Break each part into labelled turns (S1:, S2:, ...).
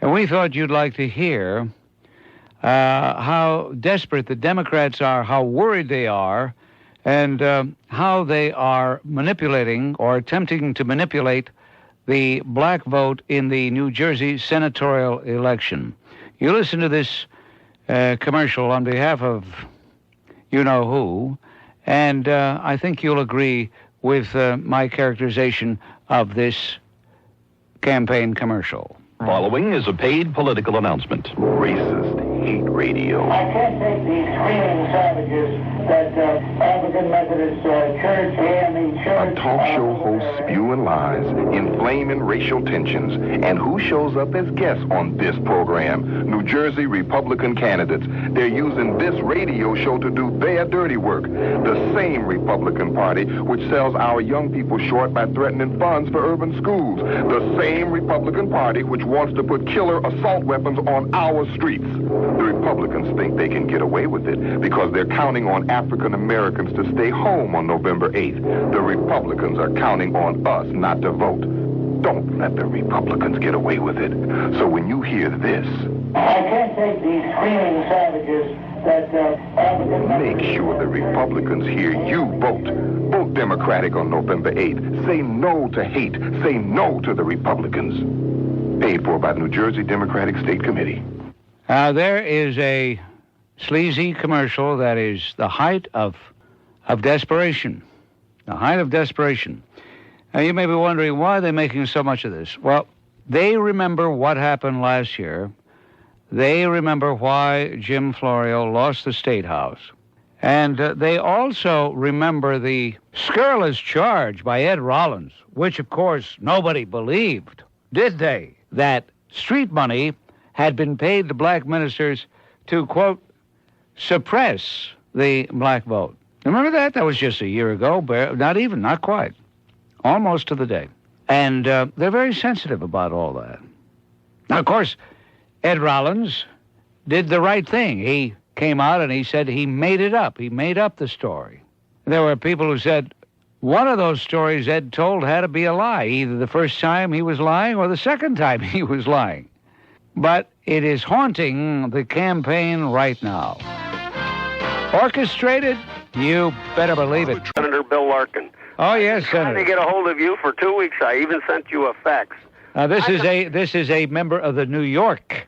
S1: And we thought you'd like to hear how desperate the Democrats are, how worried they are, and how they are manipulating or attempting to manipulate the black vote in the New Jersey senatorial election. You listen to this commercial on behalf of you-know-who, and I think you'll agree with my characterization of this campaign commercial.
S2: Following is a paid political announcement. Racist hate radio.
S3: I can't take these screaming savages that African Methodist Church and the church...
S4: A talk show hosts spewing lies, inflaming racial tensions, and who shows up as guests on this program? New Jersey Republican candidates. They're using this radio show to do their dirty work. The same Republican Party which sells our young people short by threatening funds for urban schools. The same Republican Party which wants to put killer assault weapons on our streets. The Republicans think they can get away with it because they're counting on African Americans to stay home on November 8th. The Republicans are counting on us not to vote. Don't let the Republicans get away with it. So when you hear this...
S3: I can't take these screaming savages that African...
S4: Make sure the Republicans hear you vote. Vote Democratic on November 8th. Say no to hate. Say no to the Republicans. Paid for by the New Jersey Democratic State Committee.
S1: There is a sleazy commercial that is the height of desperation. The height of desperation. Now, you may be wondering, why are they making so much of this? Well, they remember what happened last year. They remember why Jim Florio lost the State House. And they also remember the scurrilous charge by Ed Rollins, which, of course, nobody believed, did they? That street money had been paid to black ministers to, quote, suppress the black vote. Remember that? That was just a year ago. Not quite. Almost to the day. And they're very sensitive about all that. Now, of course, Ed Rollins did the right thing. He came out and he said he made it up. He made up the story. There were people who said one of those stories Ed told had to be a lie, either the first time he was lying or the second time he was lying. But it is haunting the campaign right now. Orchestrated? You better believe it.
S5: Senator Bill Larkin.
S1: Oh, yes,
S5: Senator.
S1: Senator.
S5: Trying to get a hold of you for 2 weeks. I even sent you a fax.
S1: This is a member of the New York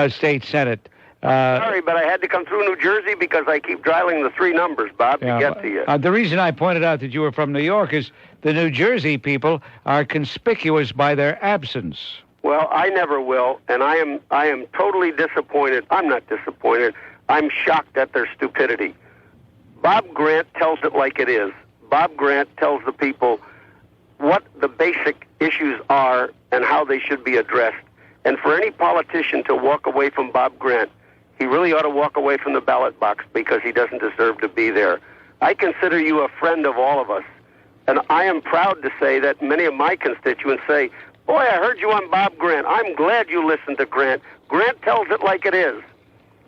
S1: State Senate.
S5: Sorry, but I had to come through New Jersey because I keep dialing the three numbers, Bob, to get to you.
S1: The reason I pointed out that you were from New York is the New Jersey people are conspicuous by their absence.
S5: Well, I never will, and I am totally disappointed. I'm not disappointed. I'm shocked at their stupidity. Bob Grant tells it like it is. Bob Grant tells the people what the basic issues are and how they should be addressed. And for any politician to walk away from Bob Grant, he really ought to walk away from the ballot box because he doesn't deserve to be there. I consider you a friend of all of us, and I am proud to say that many of my constituents say, boy, I heard you on Bob Grant. I'm glad you listened to Grant. Grant tells it like it is.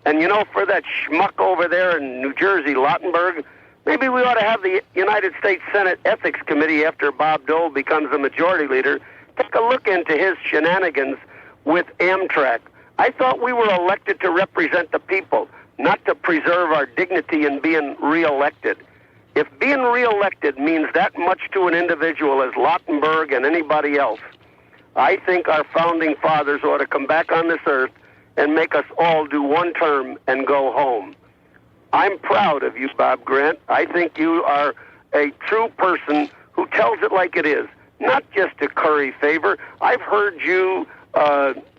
S5: And, you know, for that schmuck over there in New Jersey, Lautenberg, maybe we ought to have the United States Senate Ethics Committee, after Bob Dole becomes the majority leader, take a look into his shenanigans with Amtrak. I thought we were elected to represent the people, not to preserve our dignity in being reelected. If being reelected means that much to an individual as Lautenberg and anybody else, I think our founding fathers ought to come back on this earth and make us all do one term and go home. I'm proud of you, Bob Grant. I think you are a true person who tells it like it is, not just to curry favor. I've heard you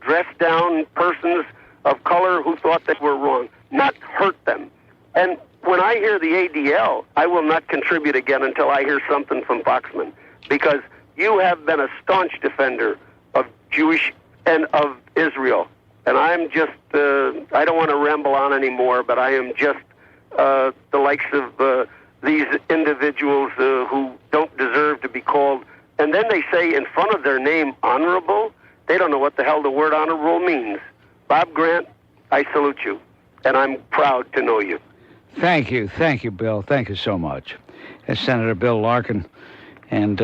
S5: dress down persons of color who thought they were wrong, not hurt them. And when I hear the ADL, I will not contribute again until I hear something from Foxman, because you have been a staunch defender of Jewish and of Israel. And I'm just, I don't want to ramble on anymore, but I am just the likes of these individuals who don't deserve to be called. And then they say in front of their name, honorable. They don't know what the hell the word honorable means. Bob Grant, I salute you, and I'm proud to know you.
S1: Thank you, Bill. Thank you so much. That's Senator Bill Larkin. And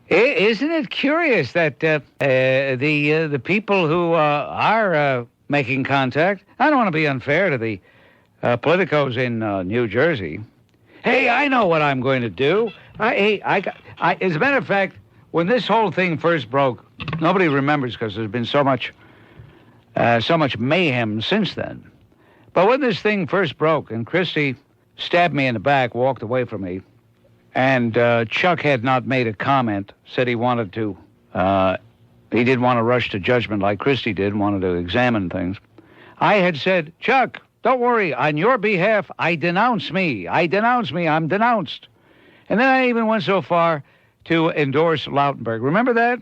S1: Isn't it curious that the people who are making contact, I don't want to be unfair to the politicos in New Jersey. Hey, I know what I'm going to do. As a matter of fact, when this whole thing first broke, nobody remembers because there's been so much mayhem since then. But when this thing first broke and Christie stabbed me in the back, walked away from me, and Chuck had not made a comment, said he wanted to, he didn't want to rush to judgment like Christie did, wanted to examine things. I had said, Chuck, don't worry, on your behalf, I denounce me. I'm denounced. And then I even went so far to endorse Lautenberg. Remember that?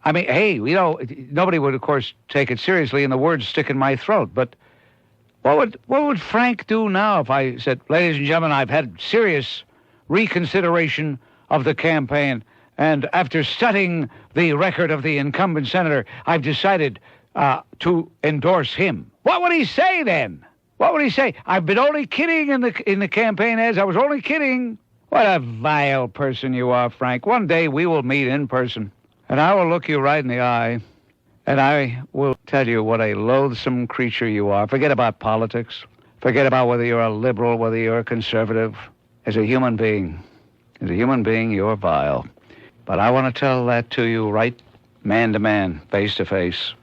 S1: I mean, hey, nobody would, of course, take it seriously, and the words stick in my throat. But what would Frank do now if I said, ladies and gentlemen, I've had serious reconsideration of the campaign, and after studying the record of the incumbent senator, I've decided to endorse him. What would he say then? What would he say? I've been only kidding in the campaign ads. I was only kidding. What a vile person you are, Frank. One day we will meet in person, and I will look you right in the eye, and I will tell you what a loathsome creature you are. Forget about politics. Forget about whether you're a liberal, whether you're a conservative. As a human being, you're vile. But I want to tell that to you right man to man, face to face.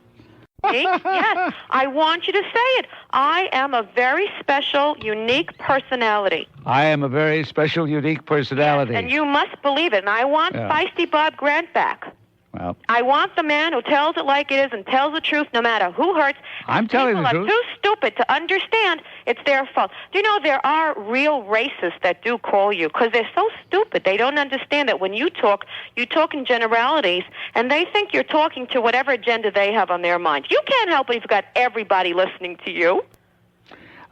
S6: Yes, I want you to say it. I am a very special, unique personality.
S1: I am a very special, unique personality.
S6: Yes, and you must believe it. And I want feisty Bob Grant back.
S1: Well,
S6: I want the man who tells it like it is and tells the truth no matter who hurts.
S1: I'm telling the truth.
S6: People are too stupid to understand it's their fault. Do you know there are real racists that do call you because they're so stupid. They don't understand that when you talk in generalities, and they think you're talking to whatever agenda they have on their mind. You can't help it if you've got everybody listening to you.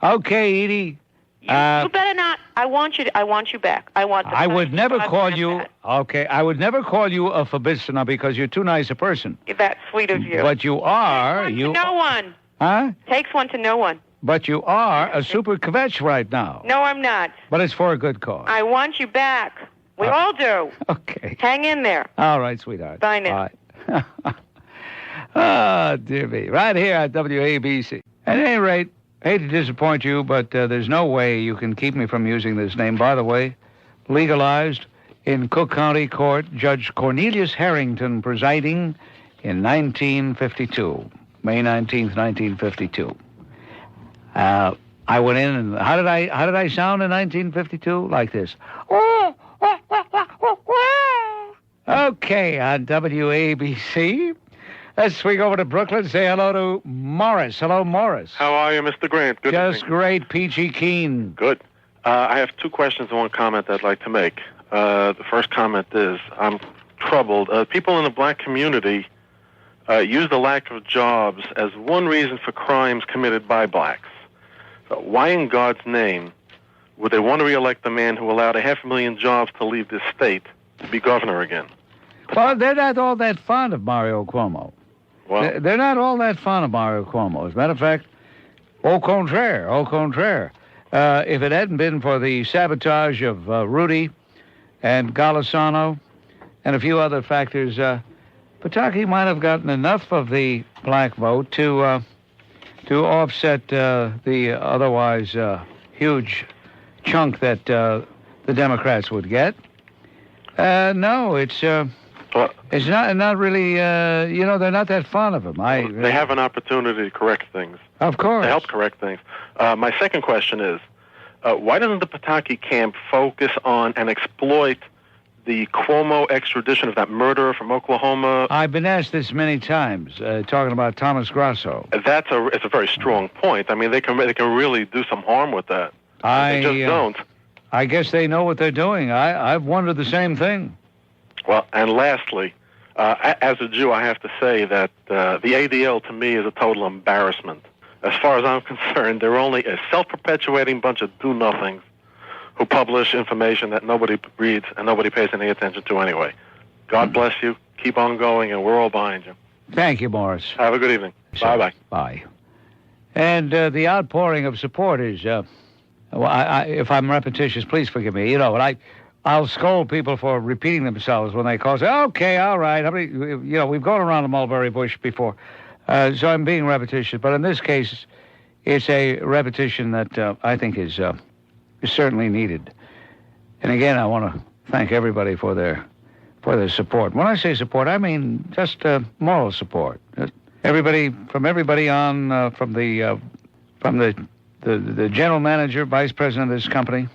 S1: Okay, Edie.
S6: You better not. I want you back. I
S1: would never call you. Okay, I would never call you a Fabistina because you're too nice a person.
S6: That's sweet of you.
S1: But you are.
S6: No one.
S1: Huh?
S6: Takes one to know one.
S1: But you are a super kvetch right now.
S6: No, I'm not.
S1: But it's for a good cause.
S6: I want you back. We all do.
S1: Okay.
S6: Hang in there.
S1: All right, sweetheart.
S6: Bye now.
S1: Bye. Oh, dear me. Right here at WABC. At any rate, hate to disappoint you, but there's no way you can keep me from using this name. By the way, legalized in Cook County Court, Judge Cornelius Harrington presiding in 1952, May 19th, 1952. I went in, and how did I sound in 1952? Like this. Okay, on WABC. Let's swing over to Brooklyn. Say hello to Morris. Hello, Morris.
S7: How are you, Mr. Grant? Good
S1: Just
S7: evening.
S1: great, peachy keen.
S7: Good. I have two questions and one comment I'd like to make. The first comment is I'm troubled. People in the black community use the lack of jobs as one reason for crimes committed by blacks. So why in God's name would they want to reelect the man who allowed 500,000 jobs to leave this state to be governor again?
S1: Well, they're not all that fond of Mario Cuomo.
S7: Well,
S1: They're not all that fond of Mario Cuomo. As a matter of fact, au contraire. If it hadn't been for the sabotage of Rudy and Golisano and a few other factors, Pataki might have gotten enough of the black vote to offset the otherwise huge chunk that the Democrats would get. No, it's not really. They're not that fond of him.
S7: They have an opportunity to correct things.
S1: Of course.
S7: To help correct things. My second question is, why doesn't the Pataki camp focus on and exploit the Cuomo extradition of that murderer from Oklahoma?
S1: I've been asked this many times, talking about Thomas Grasso.
S7: It's a very strong point. I mean, they can really do some harm with that. They just don't.
S1: I guess they know what they're doing. I've wondered the same thing.
S7: Well, and lastly, as a Jew, I have to say that the ADL to me is a total embarrassment. As far as I'm concerned, they're only a self-perpetuating bunch of do-nothings who publish information that nobody reads and nobody pays any attention to anyway. God bless you. Keep on going, and we're all behind you.
S1: Thank you, Morris.
S7: Have a good evening. Bye-bye.
S1: Bye. And the outpouring of support is, if I'm repetitious, please forgive me. You know, I'll scold people for repeating themselves when they call. Say, okay, all right. We've gone around the mulberry bush before, so I'm being repetitious. But in this case, it's a repetition that I think is certainly needed. And again, I want to thank everybody for their support. When I say support, I mean just moral support. Everybody on from the general manager, vice president of this company,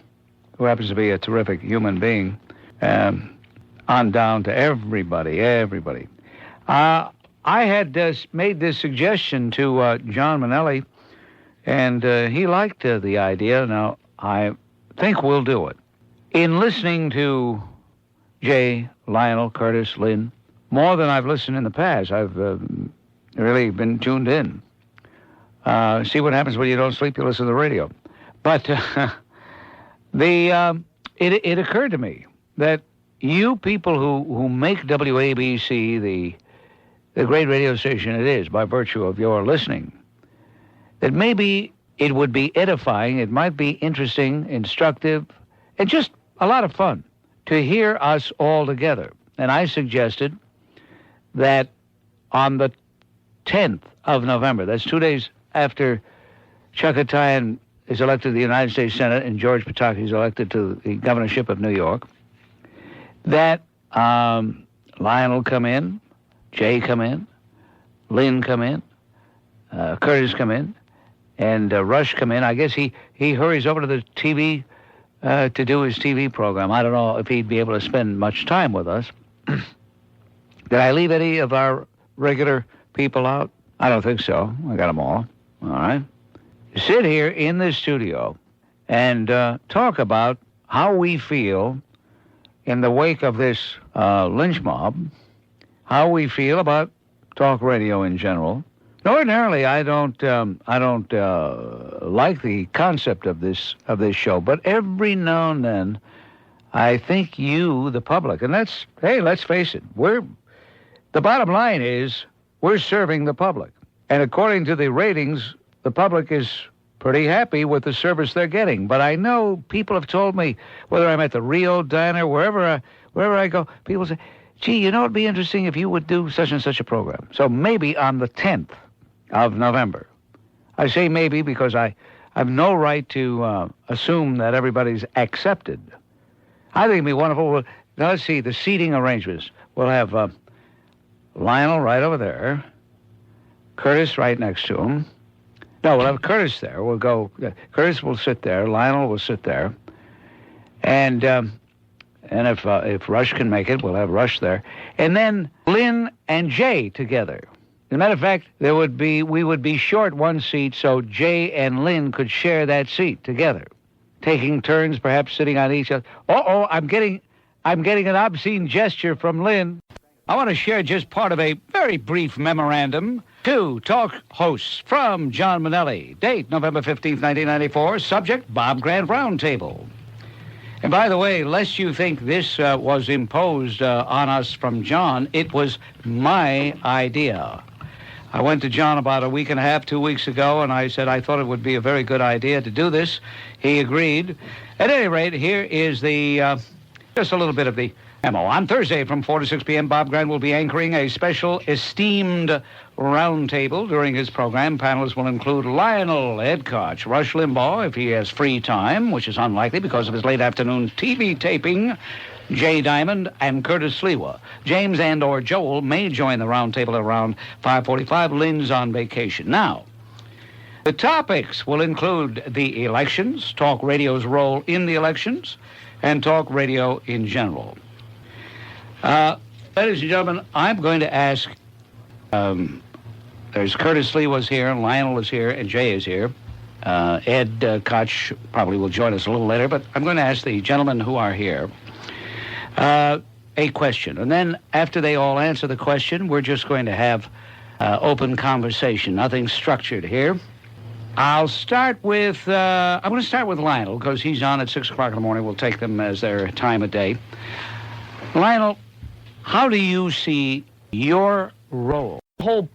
S1: who happens to be a terrific human being, on down to everybody. I had made this suggestion to John Manelli, and he liked the idea. Now, I think we'll do it. In listening to Jay, Lionel, Curtis, Lynn, more than I've listened in the past, I've really been tuned in. See what happens when you don't sleep, you listen to the radio. But it occurred to me that you people who make WABC the great radio station it is by virtue of your listening, that maybe it would be edifying, it might be interesting, instructive, and just a lot of fun to hear us all together. And I suggested that on the 10th of November, that's 2 days after Chuckatayan is elected to the United States Senate and George Pataki is elected to the governorship of New York, that Lionel come in, Jay come in, Lynn come in, Curtis come in, and Rush come in. I guess he hurries over to the TV to do his TV program. I don't know if he'd be able to spend much time with us. Did I leave any of our regular people out? I don't think so. I got them all. All right. Sit here in this studio and talk about how we feel in the wake of this lynch mob, how we feel about talk radio in general. Ordinarily, I don't like the concept of this show, but every now and then, I think you, the public, and let's face it, the bottom line is we're serving the public, and according to the ratings, the public is pretty happy with the service they're getting. But I know people have told me, whether I'm at the Rio Diner, wherever I go, people say, gee, it'd be interesting if you would do such and such a program. So maybe on the 10th of November. I say maybe because I have no right to assume that everybody's accepted. I think it'd be wonderful. Now, let's see, the seating arrangements. We'll have Lionel right over there, Curtis right next to him. No, we'll have Curtis there. We'll go. Curtis will sit there. Lionel will sit there, and if Rush can make it, we'll have Rush there, and then Lynn and Jay together. As a matter of fact, we would be short one seat, so Jay and Lynn could share that seat together, taking turns, perhaps sitting on each other. I'm getting an obscene gesture from Lynn. I want to share just part of a very brief memorandum. 2 talk hosts from John Manelli. Date, November 15th, 1994. Subject, Bob Grant Roundtable. And by the way, lest you think this was imposed on us from John, it was my idea. I went to John about a week and a half, 2 weeks ago, and I said I thought it would be a very good idea to do this. He agreed. At any rate, here is just a little bit of the memo. On Thursday from 4 to 6 p.m., Bob Grant will be anchoring a special esteemed roundtable. During his program, panelists will include Lionel, Ed Koch, Rush Limbaugh, if he has free time, which is unlikely because of his late afternoon TV taping, Jay Diamond, and Curtis Sliwa. James and or Joel may join the roundtable at around 5:45. Lynn's on vacation. Now, the topics will include the elections, talk radio's role in the elections, and talk radio in general. Ladies and gentlemen, I'm going to ask, there's Curtis Sliwa's here, Lionel is here, and Jay is here. Ed Koch probably will join us a little later, but I'm going to ask the gentlemen who are here a question. And then after they all answer the question, we're just going to have open conversation, nothing structured here. I'm going to start with Lionel, because he's on at 6 o'clock in the morning. We'll take them as their time of day. Lionel, how do you see your role?
S8: The whole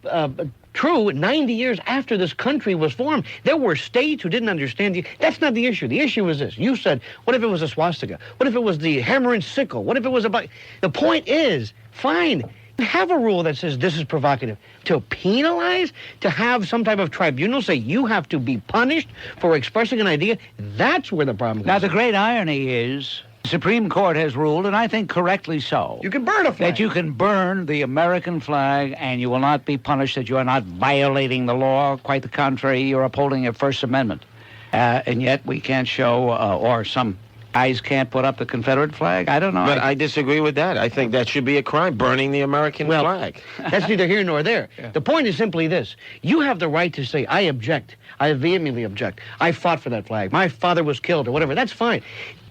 S8: true 90 years after this country was formed. There were states who didn't understand. That's not the issue. The issue is this. You said, what if it was a swastika? What if it was the hammer and sickle? What if it was a... The point is, fine, have a rule that says this is provocative. To penalize, to have some type of tribunal say you have to be punished for expressing an idea, that's where the problem comes
S1: Now, the
S8: in.
S1: great irony is the Supreme Court has ruled, and I think correctly so,
S8: You can burn a flag.
S1: that you can burn the American flag and you will not be punished, that you are not violating the law. Quite the contrary, you're upholding your First Amendment. And yet we can't show, or some guys can't put up the Confederate flag. I don't know.
S9: But I disagree with that. I think that should be a crime, burning the American flag.
S8: That's neither here nor there.
S1: Yeah.
S8: The point is simply this. You have the right to say, I object. I vehemently object. I fought for that flag. My father was killed or whatever. That's fine.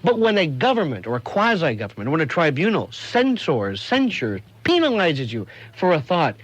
S8: But when a government or a quasi-government or when a tribunal censures, penalizes you for a thought,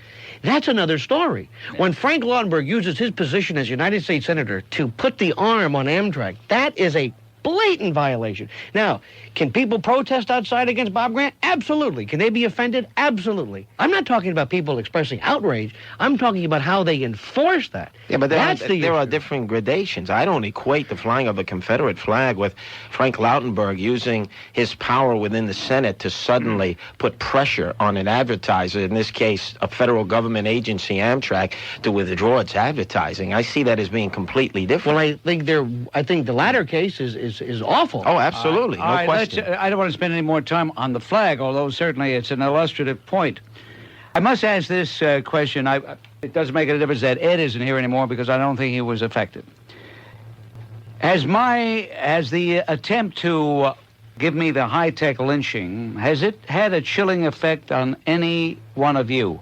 S8: that's another story. When Frank Lautenberg uses his position as United States Senator to put the arm on Amtrak, that is a blatant violation. Now, can people protest outside against Bob Grant? Absolutely. Can they be offended? Absolutely. I'm not talking about people expressing outrage. I'm talking about how they enforce that.
S9: Yeah, but there are
S8: issue.
S9: different gradations. I don't equate the flying of the Confederate flag with Frank Lautenberg using his power within the Senate to suddenly put pressure on an advertiser, in this case, a federal government agency, Amtrak, to withdraw its advertising. I see that as being completely different.
S8: Well, I think the latter case is awful.
S9: Oh, absolutely.
S1: All
S9: No
S1: right,
S9: question.
S1: I don't want to spend any more time on the flag, although certainly it's an illustrative point. I must ask this question. It doesn't make any difference that Ed isn't here anymore because I don't think he was affected. Has the attempt to give me the high-tech lynching, has it had a chilling effect on any one of you?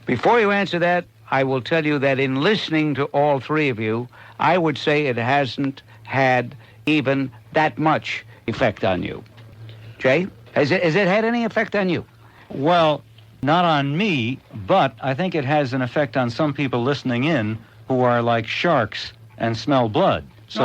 S1: Before you answer that, I will tell you that in listening to all three of you, I would say it hasn't had even that much effect on you. Jay, has it had any effect on you?
S10: Well, not on me, but I think it has an effect on some people listening in who are like sharks and smell blood. So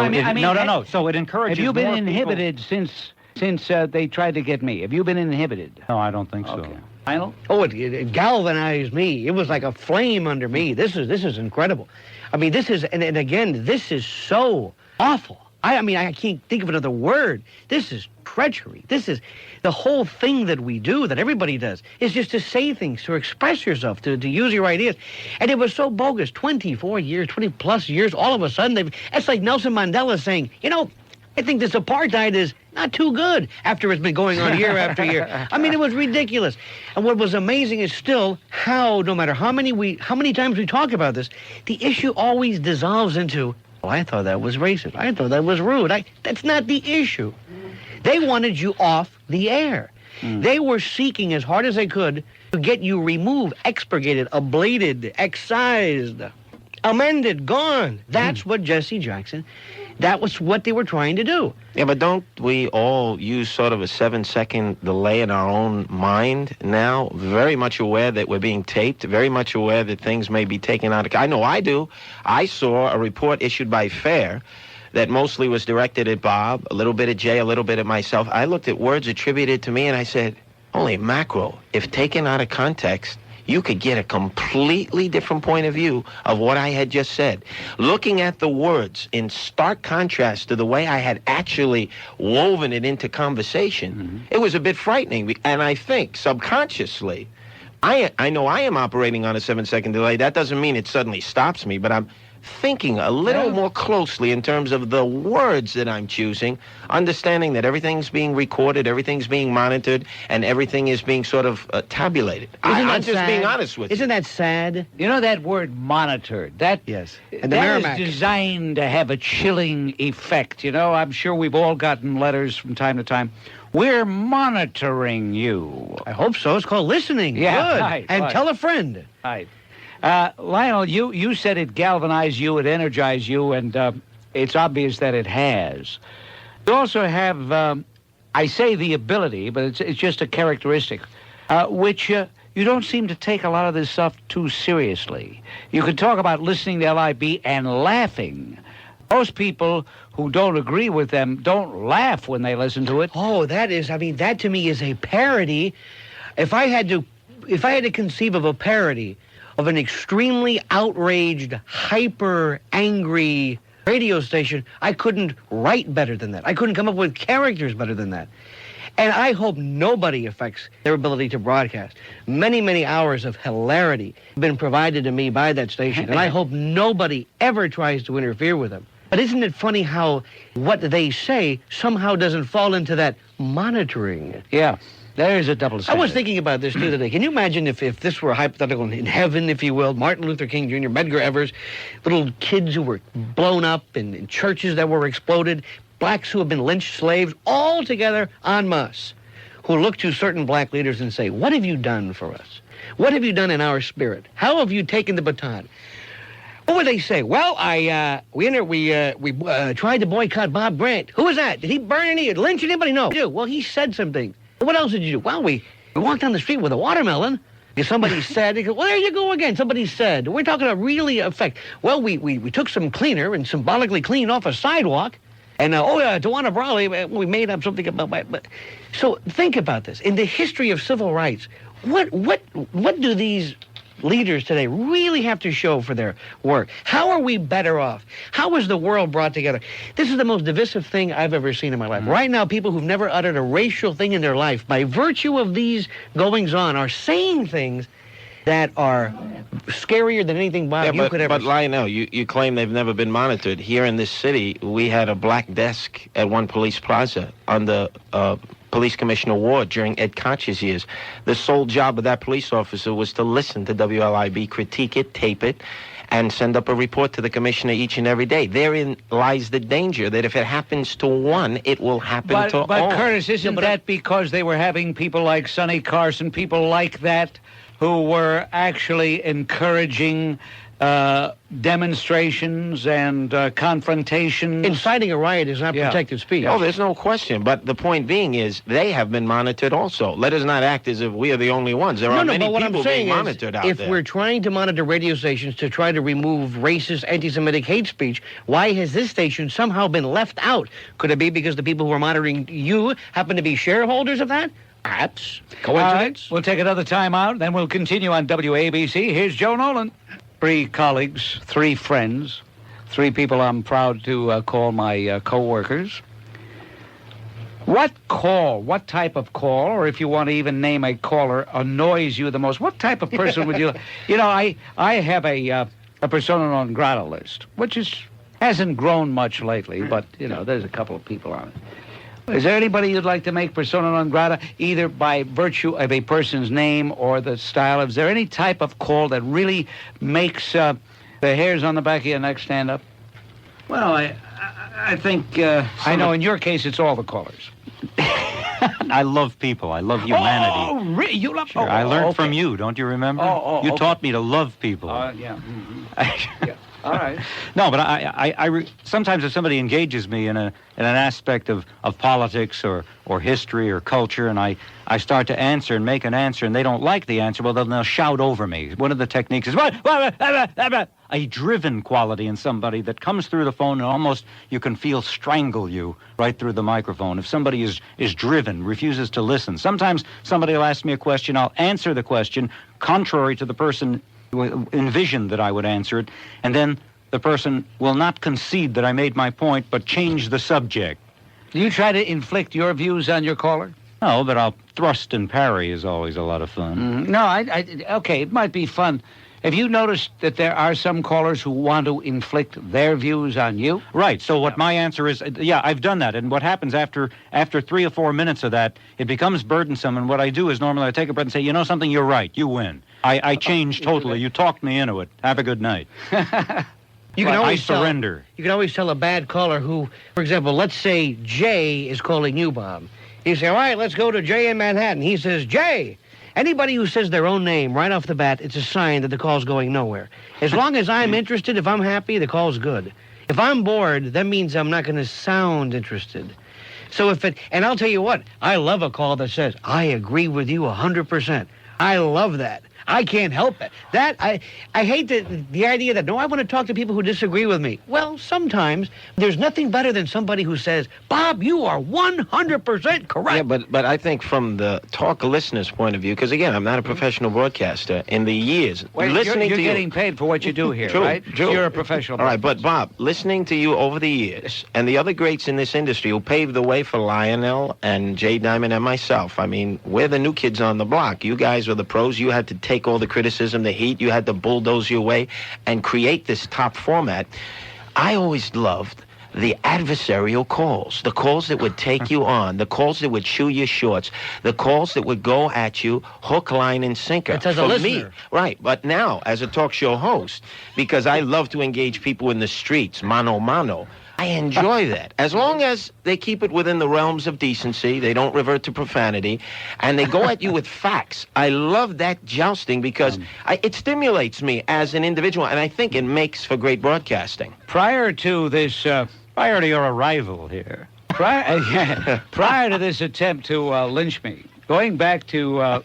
S10: So it encourages.
S1: Have you been
S10: more
S1: inhibited since they tried to get me? Have you been inhibited?
S10: No, I don't think so.
S1: Okay. Lionel?
S8: Oh, it galvanized me. It was like a flame under me. This is incredible. I mean, this is, and again, this is so awful. I mean, I can't think of another word. This is treachery. This is the whole thing that we do, that everybody does, is just to say things, to express yourself, to use your ideas. And it was so bogus. 24 years, 20-plus years, all of a sudden, it's like Nelson Mandela saying, I think this apartheid is not too good after it's been going on year after year. I mean, it was ridiculous. And what was amazing is still how, no matter how many times we talk about this, the issue always dissolves into, I thought that was racist. I thought that was rude. That's not the issue. They wanted you off the air. They were seeking as hard as they could to get you removed, expurgated, ablated, excised, amended, gone. That's what Jesse Jackson, that was what they were trying to do.
S9: Yeah, but don't we all use sort of a 7-second delay in our own mind now? Very much aware that we're being taped, very much aware that things may be taken out of... I know I do. I saw a report issued by FAIR that mostly was directed at Bob, a little bit at Jay, a little bit at myself. I looked at words attributed to me and I said, holy mackerel, if taken out of context, you could get a completely different point of view of what I had just said. Looking at the words in stark contrast to the way I had actually woven it into conversation, it was a bit frightening. And I think subconsciously, I know I am operating on a 7-second delay. That doesn't mean it suddenly stops me, but I'm thinking a little more closely in terms of the words that I'm choosing, understanding that everything's being recorded, everything's being monitored, and everything is being sort of tabulated. I'm just being honest with you.
S8: Isn't that sad?
S1: You know that word monitored? That,
S8: yes. And the
S1: that
S8: Merrimack
S1: is designed to have a chilling effect. I'm sure we've all gotten letters from time to time. We're monitoring you.
S8: I hope so. It's called listening.
S1: Yeah,
S8: Good.
S1: right,
S8: And
S1: right.
S8: tell a friend.
S1: Right. Lionel, you said it galvanized you, it energized you, and it's obvious that it has. You also have, I say the ability, but it's just a characteristic, which you don't seem to take a lot of this stuff too seriously. You can talk about listening to LIB and laughing. Most people who don't agree with them don't laugh when they listen to it.
S8: Oh, that to me is a parody. If I had to conceive of a parody of an extremely outraged, hyper-angry radio station, I couldn't write better than that. I couldn't come up with characters better than that. And I hope nobody affects their ability to broadcast. Many, many hours of hilarity have been provided to me by that station, and I hope nobody ever tries to interfere with them. But isn't it funny how what they say somehow doesn't fall into that monitoring?
S1: Yeah, there is a double standard.
S8: I was thinking about this too today. Can you imagine if this were hypothetical in heaven, if you will, Martin Luther King Jr., Medgar Evers, little kids who were blown up in churches that were exploded, blacks who have been lynched, slaves, all together en masse, who look to certain black leaders and say, what have you done for us? What have you done in our spirit? How have you taken the baton? What would they say? Well, we tried to boycott Bob Grant. Who was that? Did he burn any, lynch anybody? No. Well, he said something. What else did you do? Well, we walked down the street with a watermelon. Somebody said, well, there you go again. Somebody said, we're talking about really effect. Well, we took some cleaner and symbolically cleaned off a sidewalk. And, Tawana Brawley, we made up something about that. So think about this. In the history of civil rights, what do these leaders today really have to show for their work? How are we better off? How is the world brought together? This is the most divisive thing I've ever seen in my life. Right now, people who've never uttered a racial thing in their life, by virtue of these goings-on, are saying things that are scarier than anything, Bob, you could ever
S9: But Lionel, you claim they've never been monitored. Here in this city, we had a black desk at one police plaza under Police Commissioner Ward during Ed Koch's years. The sole job of that police officer was to listen to WLIB, critique it, tape it, and send up a report to the commissioner each and every day. Therein lies the danger that if it happens to one, it will happen to all.
S1: But Curtis, isn't that because they were having people like Sonny Carson, people like that, who were actually encouraging demonstrations and confrontations?
S8: Inciting a riot is not protected speech.
S9: Oh, there's no question. But the point being is they have been monitored also. Let us not act as if we are the only ones. There are many people being monitored out there.
S8: If we're trying to monitor radio stations to try to remove racist, anti-Semitic hate speech, why has this station somehow been left out? Could it be because the people who are monitoring you happen to be shareholders of that? Perhaps. Coincidence?
S1: We'll take another time out, then we'll continue on WABC. Here's Joe Nolan. 3 colleagues, 3 friends, 3 people I'm proud to call my co-workers. What type of call, or if you want to even name a caller, annoys you the most? What type of person would you... You know, I have a persona non grata list, which hasn't grown much lately, but, you know, there's a couple of people on it. Is there anybody you'd like to make persona non grata, either by virtue of a person's name or the style? Is there any type of call that really makes the hairs on the back of your neck stand up?
S10: Well, I think...
S1: I know in your case it's all the callers.
S10: I love people. I love humanity.
S1: Oh, really? You love...
S10: Sure, I learned from you, don't you remember? You taught me to love people.
S1: Yeah. Mm-hmm. Yeah. All right.
S10: No, but sometimes if somebody engages me in an aspect of politics or history or culture, and I start to answer and make an answer, and they don't like the answer, well, then they'll shout over me. One of the techniques is a driven quality in somebody that comes through the phone, and almost you can feel strangle you right through the microphone. If somebody is driven, refuses to listen. Sometimes somebody will ask me a question, I'll answer the question contrary to the person envisioned that I would answer it, and then the person will not concede that I made my point, but change the subject.
S1: Do you try to inflict your views on your caller?
S10: No, but I'll thrust and parry is always a lot of fun.
S1: No, okay, it might be fun. Have you noticed that there are some callers who want to inflict their views on you?
S10: Right. So what my answer is, I've done that. And what happens after 3 or 4 minutes of that, it becomes burdensome. And what I do is normally I take a breath and say, you know something, you're right. You win. I change totally. You talked me into it. Have a good night. I surrender.
S8: You can always tell a bad caller who, for example, let's say Jay is calling you, Bob. You say, all right, let's go to Jay in Manhattan. He says, Jay. Anybody who says their own name right off the bat, it's a sign that the call's going nowhere. As long as I'm interested, if I'm happy, the call's good. If I'm bored, that means I'm not going to sound interested. So and I'll tell you what, I love a call that says, I agree with you 100%. I love that. I can't help it. I hate the idea that, no, I want to talk to people who disagree with me. Well, sometimes there's nothing better than somebody who says, Bob, you are 100% correct.
S9: Yeah, but I think from the talk listener's point of view, because again, I'm not a professional broadcaster, in the years, listening
S1: you're
S9: to
S1: getting paid for what you do here,
S9: True,
S1: right?
S9: true.
S1: You're a professional.
S9: All right, but Bob, listening to you over the years, and the other greats in this industry who paved the way for Lionel and Jay Diamond and myself, I mean, we're the new kids on the block. You guys were the pros. You had to take all the criticism, the heat. You had to bulldoze your way and create this top format. I always loved the adversarial calls, the calls that would take you on, the calls that would chew your shorts, the calls that would go at you hook, line, and sinker.
S8: It's as a listener.
S9: Right, but now, as a talk show host, because I love to engage people in the streets, mano a mano, I enjoy that. As long as they keep it within the realms of decency, they don't revert to profanity, and they go at you with facts. I love that jousting because it stimulates me as an individual, and I think it makes for great broadcasting.
S1: Prior to your arrival here, prior to this attempt to lynch me, going back to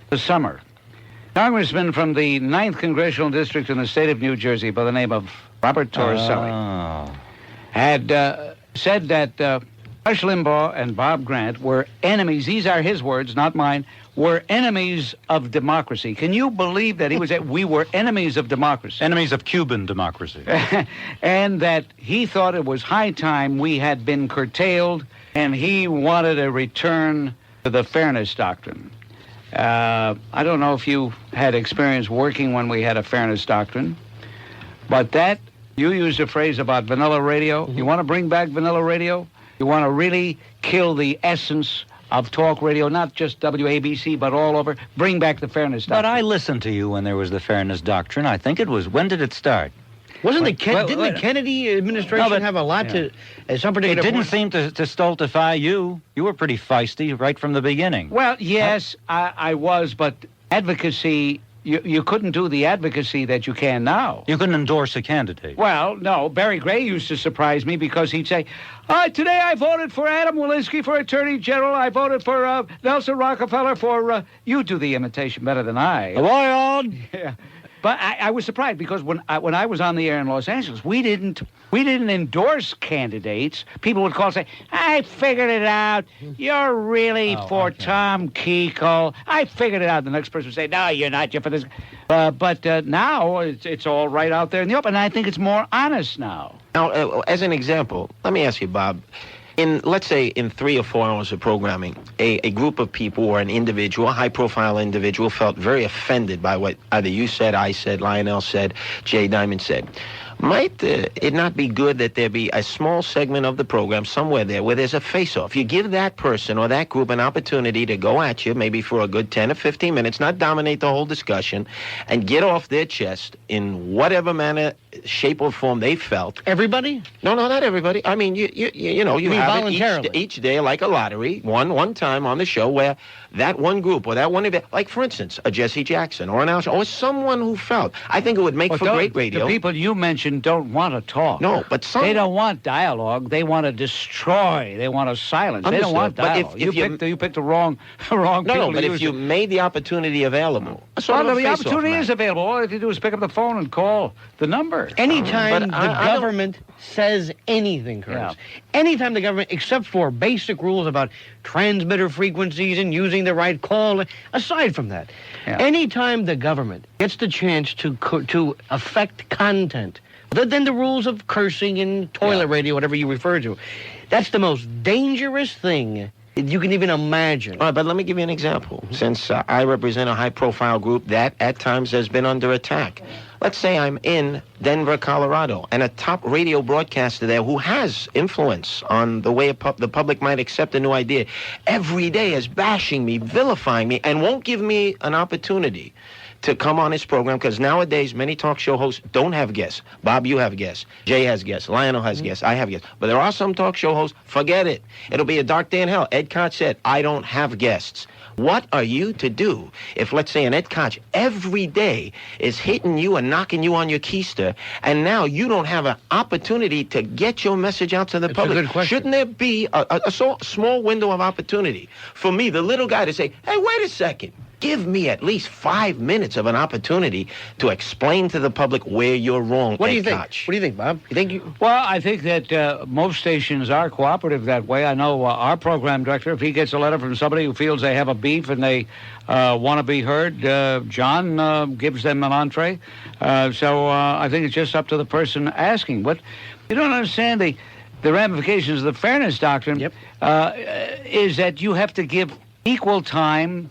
S1: the summer, Congressman from the 9th Congressional District in the state of New Jersey by the name of Robert Torricelli had said that Rush Limbaugh and Bob Grant were enemies. These are his words, not mine. Were enemies of democracy. Can you believe that he was that we were enemies of democracy?
S10: Enemies of Cuban democracy.
S1: And that he thought it was high time we had been curtailed, and he wanted a return to the fairness doctrine. I don't know if you had experience working when we had a fairness doctrine, but that, you used a phrase about vanilla radio. You want to bring back vanilla radio? You want to really kill the essence of talk radio, not just WABC, but all over? Bring back the fairness doctrine.
S10: But I listened to you when there was the fairness doctrine. I think it was, when did it start?
S8: Didn't the Kennedy administration have a lot to at some particular
S10: point? It didn't
S8: seem
S10: to stultify you. You were pretty feisty right from the beginning.
S1: Well, yes, I was, but advocacy... You couldn't do the advocacy that you can now.
S10: You couldn't endorse a candidate.
S1: Well, no. Barry Gray used to surprise me because he'd say, today I voted for Adam Walensky for Attorney General. I voted for Nelson Rockefeller for... you do the imitation better than I.
S8: Lloyd.
S1: Yeah. But I was surprised because when I was on the air in Los Angeles, we didn't endorse candidates. People would call and say, I figured it out. You're really for Tom Kuchel. I figured it out. The next person would say, no, you're not. You're for this. But now it's all right out there in the open. And I think it's more honest now.
S9: Now, as an example, let me ask you, Bob. Let's say in 3 or 4 hours of programming, a group of people or an individual, a high-profile individual, felt very offended by what either you said, I said, Lionel said, Jay Diamond said. Might it not be good that there be a small segment of the program somewhere there where there's a face-off? You give that person or that group an opportunity to go at you, maybe for a good 10 or 15 minutes, not dominate the whole discussion, and get off their chest in whatever manner, shape, or form they felt.
S8: Everybody?
S9: No, not everybody. I mean, you have
S8: voluntarily.
S9: it each day like a lottery, one time on the show where that one group or that one event, like for instance, a Jesse Jackson or an Al, or someone who felt. I think it would make for great radio.
S1: The people you mentioned don't want to talk.
S9: No, but
S1: they don't want dialogue. They want to destroy. They want to silence.
S9: Understood.
S1: They don't want dialogue.
S9: But if
S1: you picked the wrong people.
S9: No, but if you made the opportunity available,
S1: the opportunity is available. All you have to do is pick up the phone and call the number.
S8: Anytime the government says anything, Curtis, anytime the government, except for basic rules about transmitter frequencies and using the right call, aside from that, anytime the government gets the chance to affect content, other than the rules of cursing and toilet radio, whatever you refer to, that's the most dangerous thing you can even imagine.
S9: All right, but let me give you an example. Since I represent a high-profile group that at times has been under attack. Let's say I'm in Denver, Colorado, and a top radio broadcaster there who has influence on the way the public might accept a new idea, every day is bashing me, vilifying me, and won't give me an opportunity to come on his program, because nowadays many talk show hosts don't have guests. Bob, you have guests. Jay has guests. Lionel has guests. I have guests. But there are some talk show hosts, forget it. It'll be a dark day in hell. Ed Koch said, I don't have guests. What are you to do if, let's say, an Ed Koch every day is hitting you and knocking you on your keister, and now you don't have an opportunity to get your message out to the public?
S8: A good question.
S9: Shouldn't there be a small window of opportunity for me, the little guy, to say, hey, wait a second. give me at least 5 minutes of an opportunity to explain to the public where you're wrong.
S8: What do you think?
S9: Koch.
S8: What do you think, Bob? You think you...
S1: Well, I think that most stations are cooperative that way. I know our program director, if he gets a letter from somebody who feels they have a beef and they want to be heard, John gives them an entree. So I think it's just up to the person asking. But you don't understand the ramifications of the fairness doctrine.
S8: Yep.
S1: Is that you have to give equal time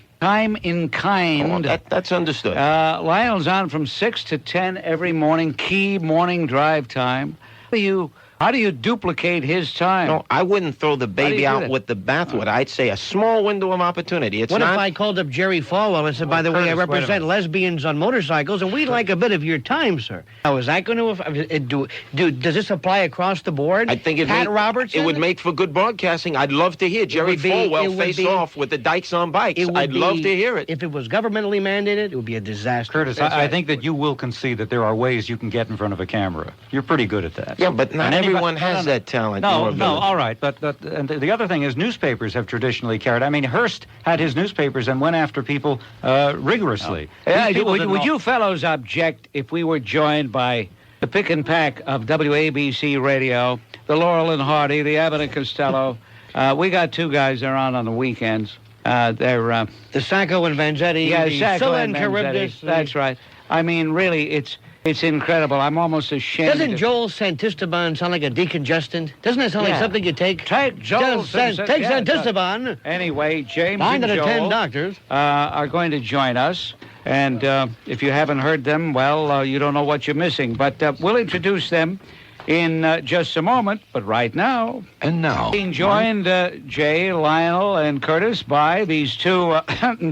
S1: in kind.
S9: Oh, that's understood.
S1: Lionel's on from 6 to 10 every morning, key morning drive time. How do you duplicate his time?
S9: No, I wouldn't throw the baby out with the bathwater. I'd say a small window of opportunity. It's
S8: What
S9: not...
S8: if I called up Jerry Falwell and said, by the way, I
S10: Curtis, wait a
S8: represent
S10: minute.
S8: lesbians on motorcycles, and we'd like a bit of your time, sir. Now, is that going to... does this apply across the board?
S9: I think
S8: Pat Robertson?
S9: it would make for good broadcasting. I'd love to hear Jerry Falwell face off with the dykes on bikes. I'd love to hear it.
S8: If it was governmentally mandated, it would be a disaster.
S10: Curtis, I think that you will concede that there are ways you can get in front of a camera. You're pretty good at that.
S9: Yeah, but not
S10: And anybody-
S9: everyone has that talent.
S10: No, all right. But and the other thing is newspapers have traditionally carried. I mean, Hearst had his newspapers and went after people rigorously.
S1: Would you fellows object if we were joined by the pick and pack of WABC Radio, the Laurel and Hardy, the Abbott and Costello? We got two guys that are on the weekends. They're
S8: the Sacco and Vanzetti, the
S1: Sacco
S8: Scylla
S1: and
S8: and Charybdis.
S1: That's right. I mean, really, it's incredible. I'm almost ashamed.
S8: Doesn't Joel Santisteban sound like a decongestant? Doesn't that sound like something you take?
S1: Take Joel
S8: Take Santisteban.
S1: Anyway, James
S8: 9
S1: and
S8: out of 10
S1: Joel
S8: doctors
S1: are going to join us. And if you haven't heard them, well, you don't know what you're missing. But we'll introduce them in just a moment. But right now...
S2: And now...
S1: Being joined, Jay, Lionel, and Curtis, by these two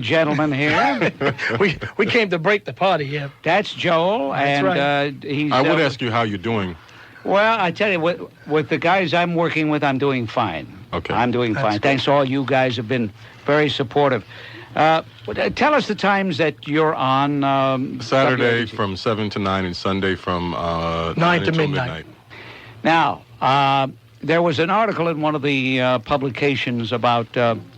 S1: gentlemen here.
S11: we came to break the party, yeah.
S1: That's Joel,
S11: That's
S1: and he's...
S12: I would ask you how you're doing.
S1: Well, I tell you, with the guys I'm working with, I'm doing fine.
S12: Okay.
S1: I'm doing fine. Thanks to all you guys have been very supportive. Tell us the times that you're on...
S12: Saturday
S1: WABC.
S12: from 7 to 9 and Sunday from 9
S11: to
S12: until
S11: midnight.
S1: Now, there was an article in one of the publications about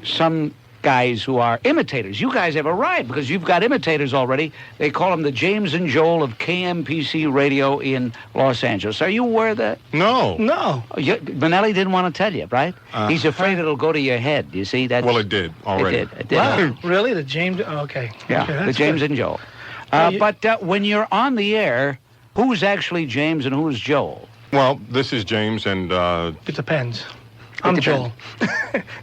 S1: some guys who are imitators. You guys have arrived because you've got imitators already. They call them the James and Joel of KMPC Radio in Los Angeles. Are you aware of that?
S12: No.
S1: Manelli didn't want to tell you, right? He's afraid it'll go to your head. You see?
S12: Well, it did already.
S1: It did.
S11: Wow, really? The James... okay.
S1: Yeah,
S11: Okay,
S1: the James
S11: good.
S1: and Joel. But when you're on the air, who's actually James and who's Joel?
S12: Well, this is James, and
S11: It depends. I'm Joel.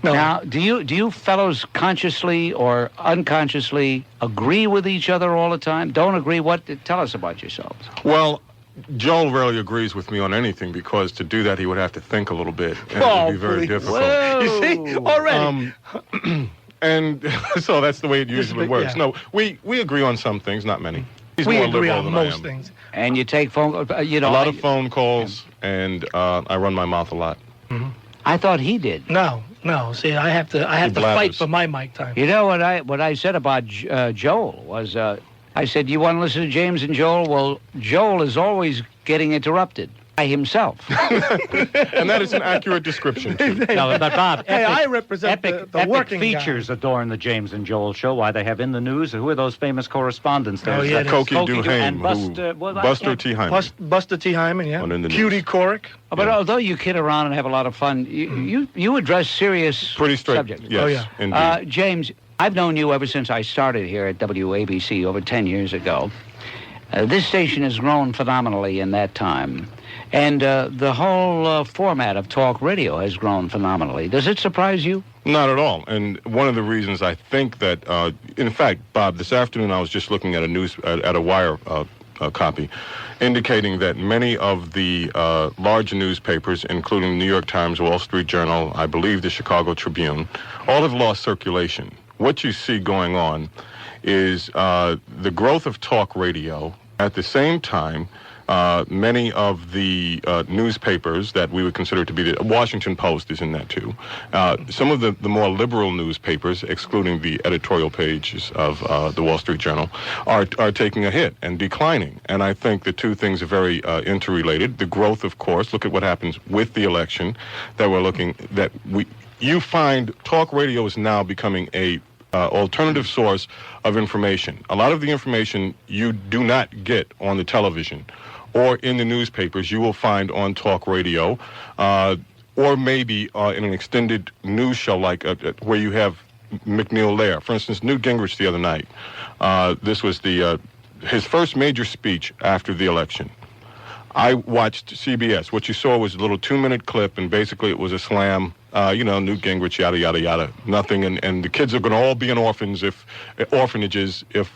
S11: No.
S1: Now, do you fellows consciously or unconsciously agree with each other all the time? Don't agree? What? Tell us about yourselves.
S12: well, Joel rarely agrees with me on anything because to do that he would have to think a little bit, and it would be very difficult.
S11: You see? Already.
S12: And so that's the way it usually works.
S11: yeah.
S12: No, we agree on some things, not many. He's
S11: we
S12: more
S11: agree
S12: liberal
S11: on
S12: than I
S11: most
S12: am.
S11: things.
S1: And you take phone,
S12: A lot of phone calls, and I run my mouth a lot.
S1: I thought he did.
S11: No. See, I have to fight
S12: blathers.
S11: for my mic time.
S1: You know what I said about Joel was I said, you want to listen to James and Joel? Well, Joel is always getting interrupted by himself.
S12: And that is an accurate description, too.
S10: No, but Bob,
S11: Hey, I represent
S10: epic
S11: the working
S10: features adorn the James and Joel show. Why they have in the news? Who are those famous correspondents?
S11: Oh, yeah,
S12: Koki
S10: Koki
S12: Duhaime,
S10: and
S12: Buster T. Hyman.
S11: Buster T. Hyman, yeah.
S12: On in the news.
S11: Cutie Coric.
S1: But although you kid around and have a lot of fun, you address serious
S12: Pretty straight.
S1: subjects.
S12: Yes,
S11: Oh, yeah.
S12: indeed.
S1: James, I've known you ever since I started here at WABC over 10 years ago. This station has grown phenomenally in that time. And the whole format of talk radio has grown phenomenally. Does it surprise you?
S12: Not at all. And one of the reasons I think that, in fact, Bob, this afternoon I was just looking at at a wire copy, indicating that many of the large newspapers, including the New York Times, Wall Street Journal, I believe the Chicago Tribune, all have lost circulation. What you see going on is the growth of talk radio. At the same time, many of the newspapers that we would consider to be the Washington Post is in that too. Some of the more liberal newspapers, excluding the editorial pages of the Wall Street Journal, are taking a hit and declining. And I think the two things are very interrelated. The growth, of course, look at what happens with the election. You find talk radio is now becoming a alternative source of information. A lot of the information you do not get on the television or in the newspapers, you will find on talk radio, or maybe in an extended news show like where you have McNeil Lair. For instance, Newt Gingrich the other night. This was his first major speech after the election. I watched CBS. What you saw was a little 2-minute clip, and basically it was a slam. Newt Gingrich, yada, yada, yada, nothing. And the kids are going to all be in orphanages if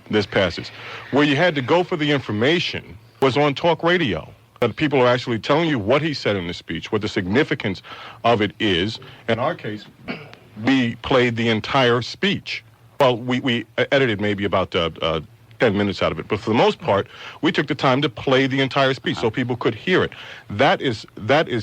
S12: this passes. Where you had to go for the information was on talk radio. That people are actually telling you what he said in the speech, what the significance of it is. In our case, we played the entire speech. Well, we edited maybe about 10 minutes out of it. But for the most part, we took the time to play the entire speech so people could hear it. That is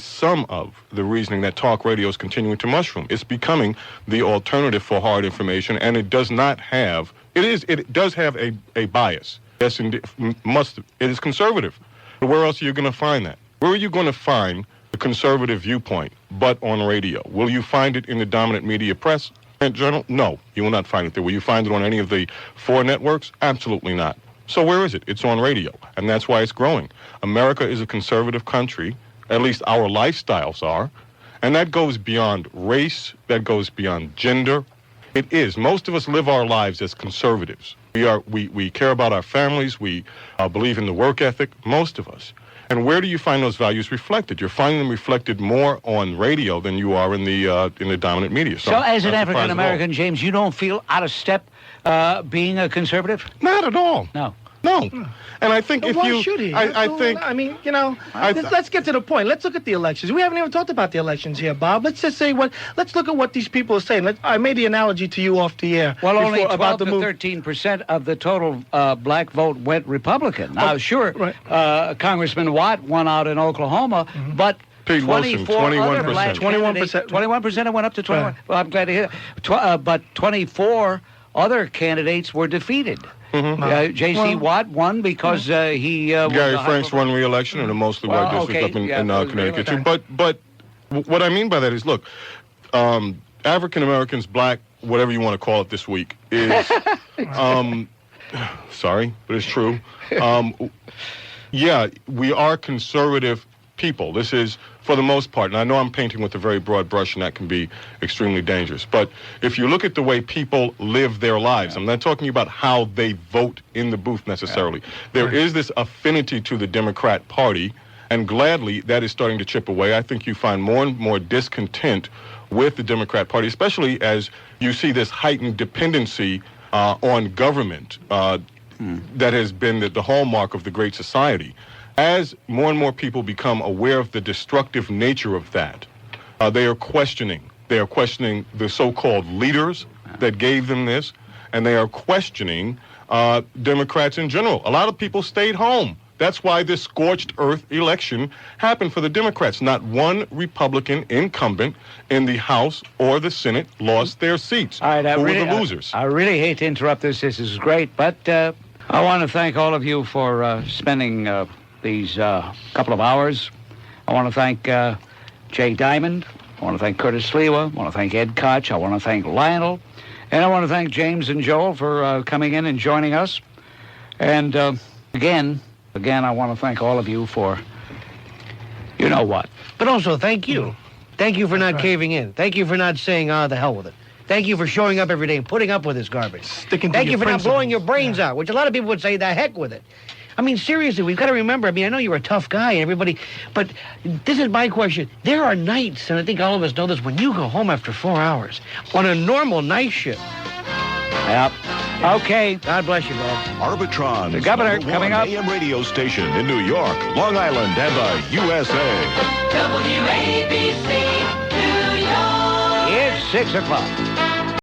S12: some of the reasoning that talk radio is continuing to mushroom. It's becoming the alternative for hard information, and it does not have, it does have a bias. Yes, indeed, it is conservative. But where else are you going to find that? Where are you going to find the conservative viewpoint but on radio? Will you find it in the dominant media press? Journal? No, you will not find it there. Will you find it on any of the 4 networks? Absolutely not. So where is it? It's on radio, and that's why it's growing. America is a conservative country, at least our lifestyles are, and that goes beyond race, that goes beyond gender. It is. Most of us live our lives as conservatives. We care about our families, we believe in the work ethic, most of us. And where do you find those values reflected? You're finding them reflected more on radio than you are in the dominant media.
S1: So as an African American, James, you don't feel out of step being a conservative?
S12: Not at all.
S1: No.
S12: No. And I think if
S11: why
S12: you...
S11: should he?
S12: I think...
S11: let's get to the point. Let's look at the elections. We haven't even talked about the elections here, Bob. Let's just say let's look at what these people are saying. I made the analogy to you off the air.
S1: Well, only 12 to 13% of the total black vote went Republican. Now, sure, right. Congressman Watt won out in Oklahoma, but...
S12: Pete Wilson, 21%.
S1: 21%. It went up to 21. Right. Well, I'm glad to hear that. But 24 other candidates were defeated. Mm-hmm. J.C. Watt won because he...
S12: Gary Franks won re-election in a mostly white district up in Connecticut, too. But what I mean by that is, look, African Americans, black, whatever you want to call it this week, is... sorry, but it's true. We are conservative people. This is, for the most part, and I know I'm painting with a very broad brush, and that can be extremely dangerous, but if you look at the way people live their lives, I'm not talking about how they vote in the booth necessarily. There is this affinity to the Democrat Party, and gladly that is starting to chip away. I think you find more and more discontent with the Democrat Party, especially as you see this heightened dependency on government that has been the hallmark of the Great Society. As more and more people become aware of the destructive nature of that, they are questioning. They are questioning the so-called leaders that gave them this, and they are questioning Democrats in general. A lot of people stayed home. That's why this scorched earth election happened for the Democrats. Not one Republican incumbent in the House or the Senate lost their seats.
S1: All right,
S12: Who were the losers?
S1: I really hate to interrupt this. This is great, but I want to thank all of you for spending these couple of hours. I want to thank Jay Diamond. I want to thank Curtis Sliwa. I want to thank Ed Koch. I want to thank Lionel. And I want to thank James and Joel for coming in and joining us. And again, I want to thank all of you for you know what.
S8: But also, thank you. Thank you for not caving in. Thank you for not saying, the hell with it. Thank you for showing up every day and putting up with this garbage. Thank you for not blowing your brains out, which a lot of people would say, the heck with it. I mean, seriously, we've got to remember, I know you're a tough guy and everybody, but this is my question. There are nights, and I think all of us know this, when you go home after 4 hours on a normal night shift.
S1: Yep. Okay. God bless you, Bob.
S13: Arbitron's
S1: the Governor coming up.
S13: AM radio station in New York, Long Island, and the USA.
S14: WABC, New York.
S1: It's 6 o'clock.